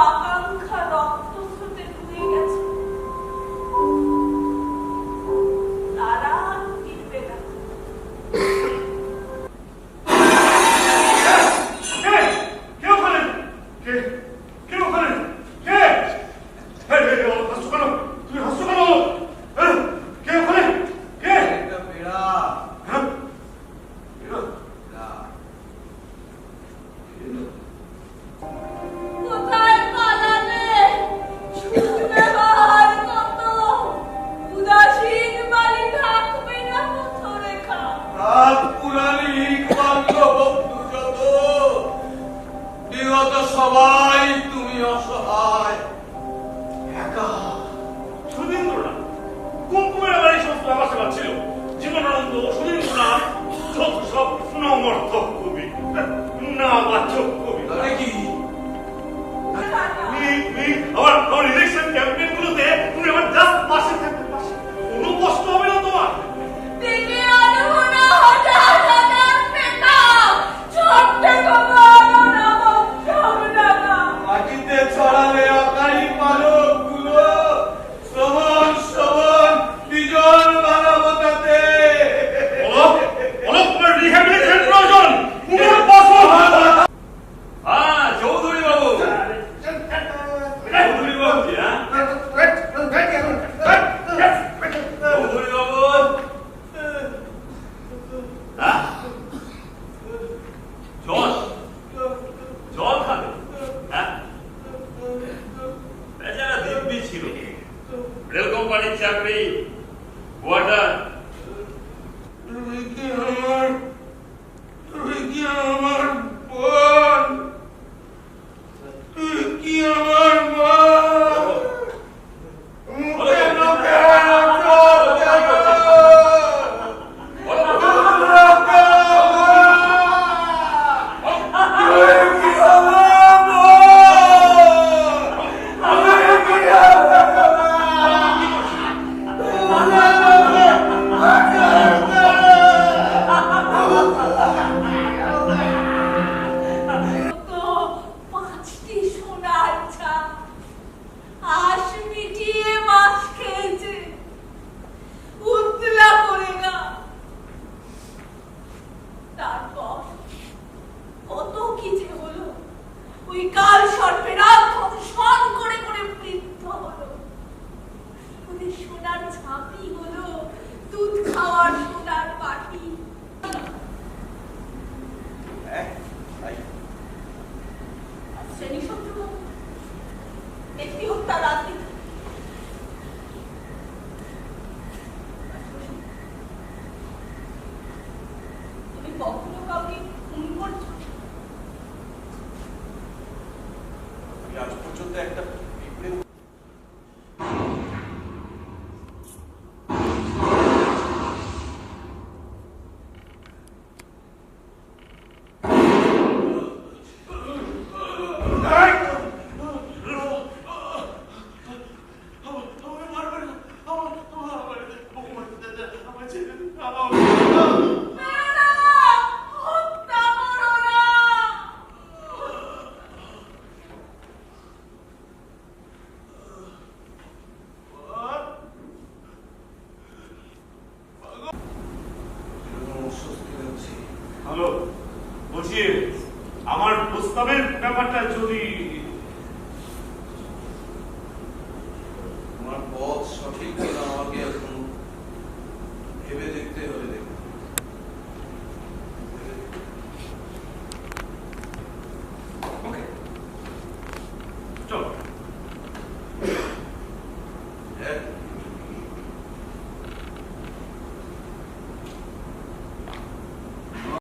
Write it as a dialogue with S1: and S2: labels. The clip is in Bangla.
S1: আকাঙ্ক্ষা রক্তস্রোতে ধুয়ে গেছে। তারা ফিরবে না।
S2: সবাই তুমি অসহায় একা।
S3: সুধীন্দ্রনাথ কুমকুমের আবার এই সমস্ত ব্যাপার ছিল। জীবনানন্দ, সুধীন্দ্রনাথ যত সব সুনামর্থক কবি, নাবাচক কবি।
S2: কি
S3: আমার ইলেকশন ক্যাম্পেইন গুলোতে তুমি আমার জাস্ট পাশে থাকতে পাশে কোনো কষ্ট হবে না তোমার।
S1: দেখে আনবো না হাজার হাজার পেটা ছোট্ট কবর
S2: মাটিতে ছড়ালে অকারি পালক গুলো শ্রবণ শ্রবণ বিজন মানবতাতে।
S3: তোমার রিহ্যাবিলিটেশন প্রয়োজন। চৌধুরী বাবু, চৌধুরী বাবু, চৌধুরী বাবু, জল খাবে? বেচারা দিব্যি ছিল, রেল কোম্পানির চাকরি, কোয়ার্টার।
S2: তুমি কি আমার বোন, তুই কি আমার মা।
S3: হ্যালো, বলছি আমার প্রস্তাবের ব্যাপারটা যদি